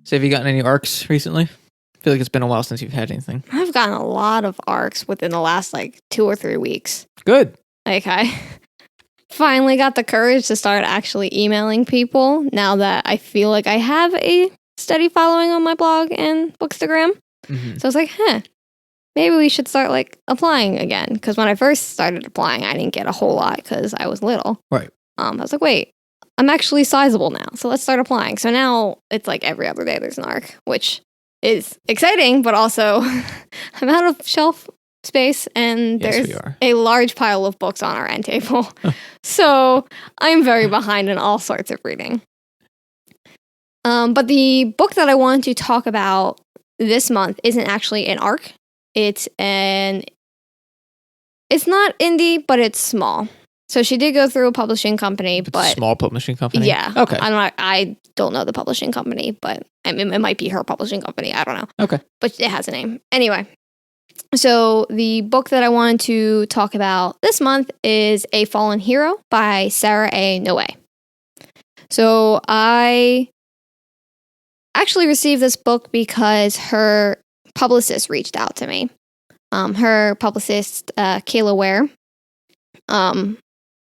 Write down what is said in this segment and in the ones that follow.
So have you gotten any arcs recently? I feel like it's been a while since you've had anything. I've gotten a lot of arcs within the last 2 or 3 weeks. Good. I finally got the courage to start actually emailing people now that I feel like I have a steady following on my blog and Bookstagram. Mm-hmm. So I was like, maybe we should start applying again. Because when I first started applying, I didn't get a whole lot because I was little. Right. I was like, wait, I'm actually sizable now. So let's start applying. So now it's every other day there's an arc, which is exciting, but also I'm out of shelf space and there's a large pile of books on our end table. So I'm very behind in all sorts of reading. But the book that I wanted to talk about this month isn't actually an arc. It's not indie, but it's small. So she did go through a publishing company, but small publishing company. Yeah. Okay. I don't know the publishing company, but it might be her publishing company. I don't know. Okay. But it has a name. Anyway, so the book that I wanted to talk about this month is A Fallen Hero by Sarah A. Noe. So I actually received this book because her publicist reached out to me. Her publicist, Kayla Ware,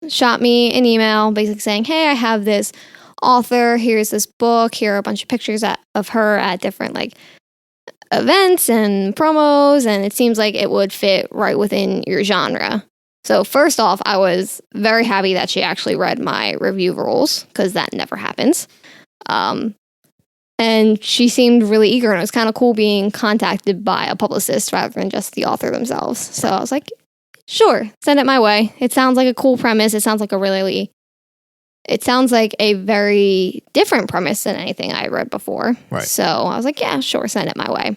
shot me an email basically saying, hey, I have this author, here's this book, here are a bunch of pictures of her at different events and promos, and it seems like it would fit right within your genre. So first off, I was very happy that she actually read my review rules, because that never happens. And she seemed really eager, and it was kind of cool being contacted by a publicist rather than just the author themselves. So I was like, sure, send it my way. It sounds like a cool premise. It sounds like a very different premise than anything I read before. Right. So I was like, yeah, sure, send it my way.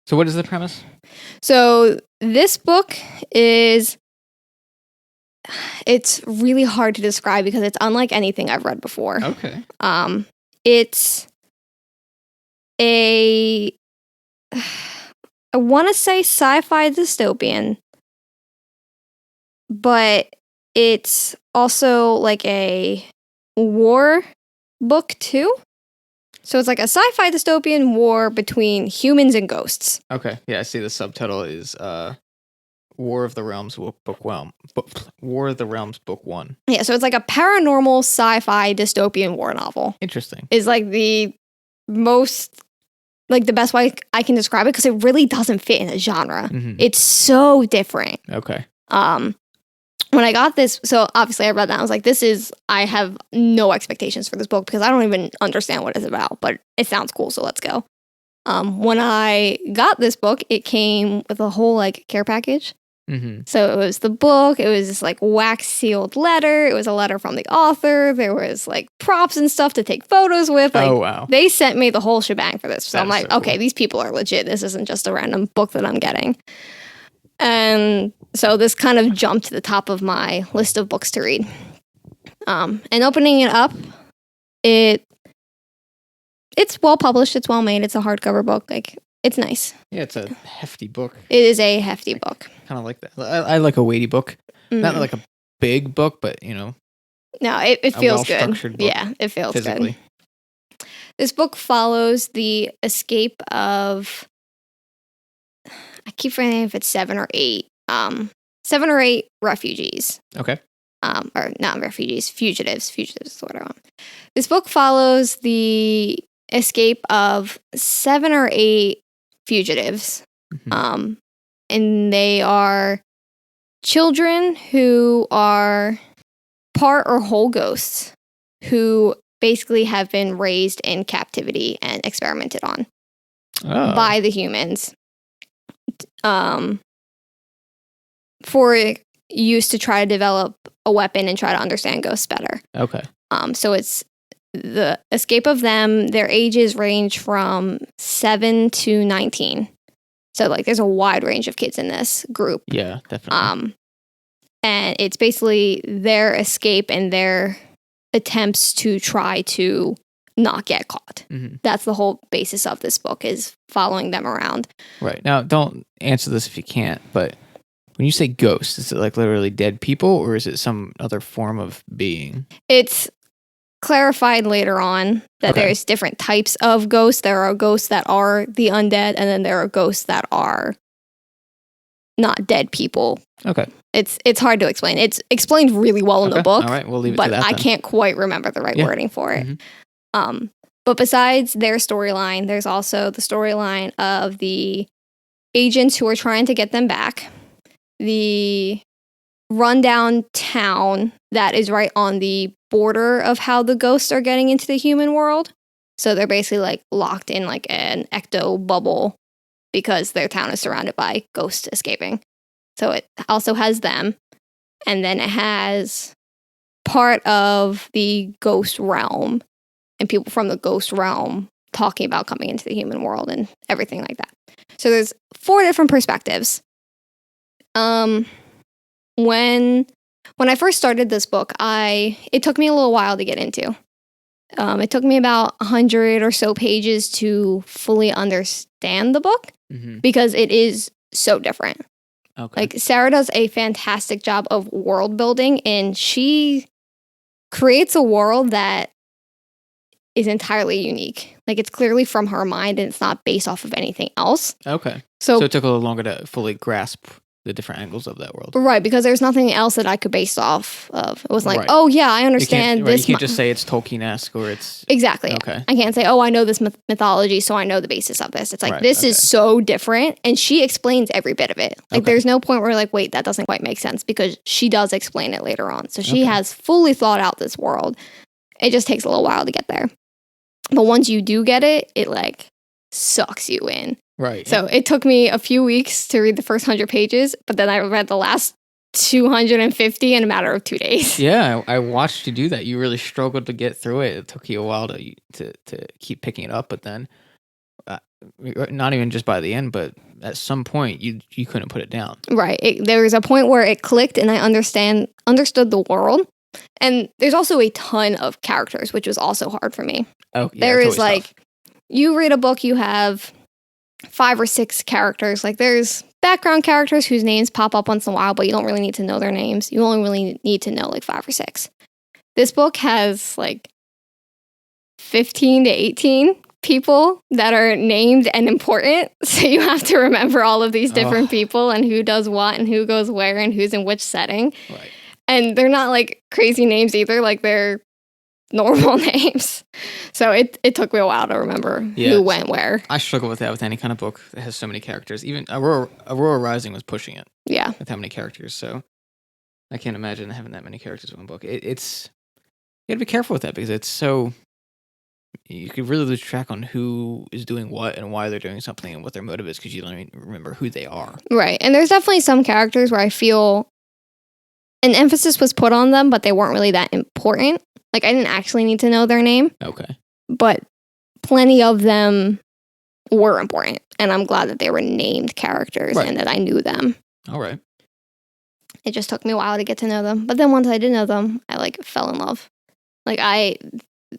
So what is the premise? So this book it's really hard to describe because it's unlike anything I've read before. Okay. It's I want to say sci-fi dystopian, but it's also a war book too. So it's a sci-fi dystopian war between humans and ghosts. Okay. Yeah, I see the subtitle is War of the Realms Book 1. War of the Realms Book 1. Yeah, so it's a paranormal sci-fi dystopian war novel. Interesting. Is the most the best way I can describe it because it really doesn't fit in a genre. Mm-hmm. It's so different. Okay. When I got this, so obviously I read that. I was like, I have no expectations for this book because I don't even understand what it's about, but it sounds cool, so let's go. When I got this book, it came with a whole care package. Mm-hmm. So it was the book, it was this wax sealed letter, it was a letter from the author, there was props and stuff to take photos with. Oh, wow. They sent me the whole shebang for this. So I'm like, so okay, these people are legit. This isn't just a random book that I'm getting. And so this kind of jumped to the top of my list of books to read. And opening it up, it's well published, it's well made, it's a hardcover book. It's nice. Yeah, it's a hefty book. It is a hefty book. Kind of like that. I like a weighty book. Mm. Not like a big book, but No, it feels good. Book yeah, it feels physically. Good. This book follows the escape of, I keep forgetting if it's 7 or 8. 7 or 8 refugees. Okay. Or not refugees, fugitives. Fugitives is what I want. This book follows the escape of 7 or 8 fugitives. Mm-hmm. And they are children who are part or whole ghosts who basically have been raised in captivity and experimented on by the humans. For use to try to develop a weapon and try to understand ghosts better. Okay. So it's the escape of them. Their ages range from 7 to 19. So there's a wide range of kids in this group. Yeah, definitely. And it's basically their escape and their attempts to try to not get caught. Mm-hmm. That's the whole basis of this book, is following them around. Right. Now, don't answer this if you can't, but when you say ghosts, is it literally dead people or is it some other form of being? It's clarified later on that Okay. there's different types of ghosts. There are ghosts that are the undead, and then there are ghosts that are not dead people. Okay. It's hard to explain. It's explained really well in the book. All right, we'll leave it but to that I then. can't quite remember the right wording for it. Mhm. But besides their storyline, there's also the storyline of the agents who are trying to get them back, the rundown town that is right on the border of how the ghosts are getting into the human world. So they're basically like locked in like an ecto bubble because their town is surrounded by ghosts escaping. So it also has them. And then it has part of the ghost realm and people from the ghost realm talking about coming into the human world and everything like that. So there's 4 different perspectives. When I first started this book, it took me a little while to get into. It took me about 100 or so pages to fully understand the book because it is so different. Okay. Like Sarah does a fantastic job of world building, and she creates a world that is entirely unique. Like it's clearly from her mind and it's not based off of anything else. Okay. So it took a little longer to fully grasp the different angles of that world. Right, because there's nothing else that I could base off of. It was like, Right. oh yeah, I understand You this. can't just say it's Tolkien-esque or it's... Exactly. Okay. I can't say, oh, I know this mythology, so I know the basis of this. It's like, Right, this is okay. so different, and she explains every bit of it. Like, Okay. there's no point where you're like, wait, that doesn't quite make sense, because she does explain it later on. So she Okay. has fully thought out this world. It just takes a little while to get there. But once you do get it, it like sucks you in. Right. So it took me a few weeks to read the first 100 pages, but then I read the last 250 in a matter of 2 days. Yeah, I watched you do that. You really struggled to get through it. It took you a while to keep picking it up, but then not even just by the end, but at some point you couldn't put it down. Right. There was a point where it clicked and I understood the world. And there's also a ton of characters, which was also hard for me. Oh, yeah. There it's is always like, you read a book, you have 5 or 6 characters. Like there's background characters whose names pop up once in a while, but you don't really need to know their names. You only really need to know like 5 or 6. This book has like 15 to 18 people that are named and important. So you have to remember all of these different people and who does what and who goes where and who's in which setting. Right. And they're not like crazy names either. Like they're normal names. So it took me a while to remember who went where. I struggle with that with any kind of book that has so many characters. Even Aurora Rising was pushing it. Yeah. With how many characters. So I can't imagine having that many characters in one book. It's you gotta be careful with that because it's so you could really lose track on who is doing what and why they're doing something and what their motive is because you don't even remember who they are. Right. And there's definitely some characters where I feel an emphasis was put on them, but they weren't really that important. Like I didn't actually need to know their name. Okay. But plenty of them were important. And I'm glad that they were named characters and that I knew them. All right. It just took me a while to get to know them. But then once I did know them, I like fell in love. Like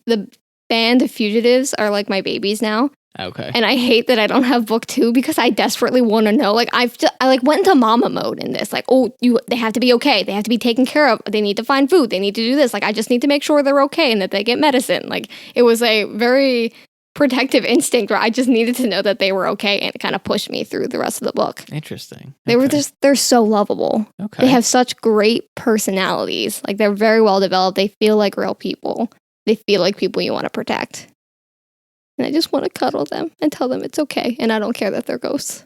the band of Fugitives are like my babies now. Okay. And I hate that I don't have book 2 because I desperately want to know. Like I like went into mama mode in this. Like, oh, they have to be okay. They have to be taken care of. They need to find food. They need to do this. Like I just need to make sure they're okay and that they get medicine. Like it was a very protective instinct where I just needed to know that they were okay, and it kind of pushed me through the rest of the book. Interesting. They're so lovable. Okay. They have such great personalities. Like they're very well developed. They feel like real people. They feel like people you want to protect. And I just want to cuddle them and tell them it's okay. And I don't care that they're ghosts.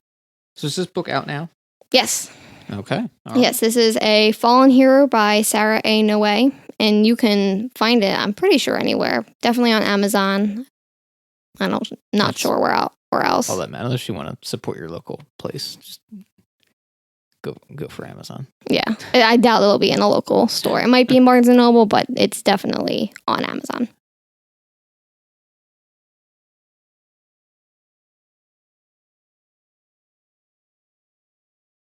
So is this book out now? Yes. Okay. All right. Yes, this is A Fallen Hero by Sarah A. Noe. And you can find it, I'm pretty sure, anywhere. Definitely on Amazon. Not sure where else. All that matters. Unless you want to support your local place, just go for Amazon. Yeah. I doubt it'll be in a local store. It might be in Barnes & Noble, but it's definitely on Amazon.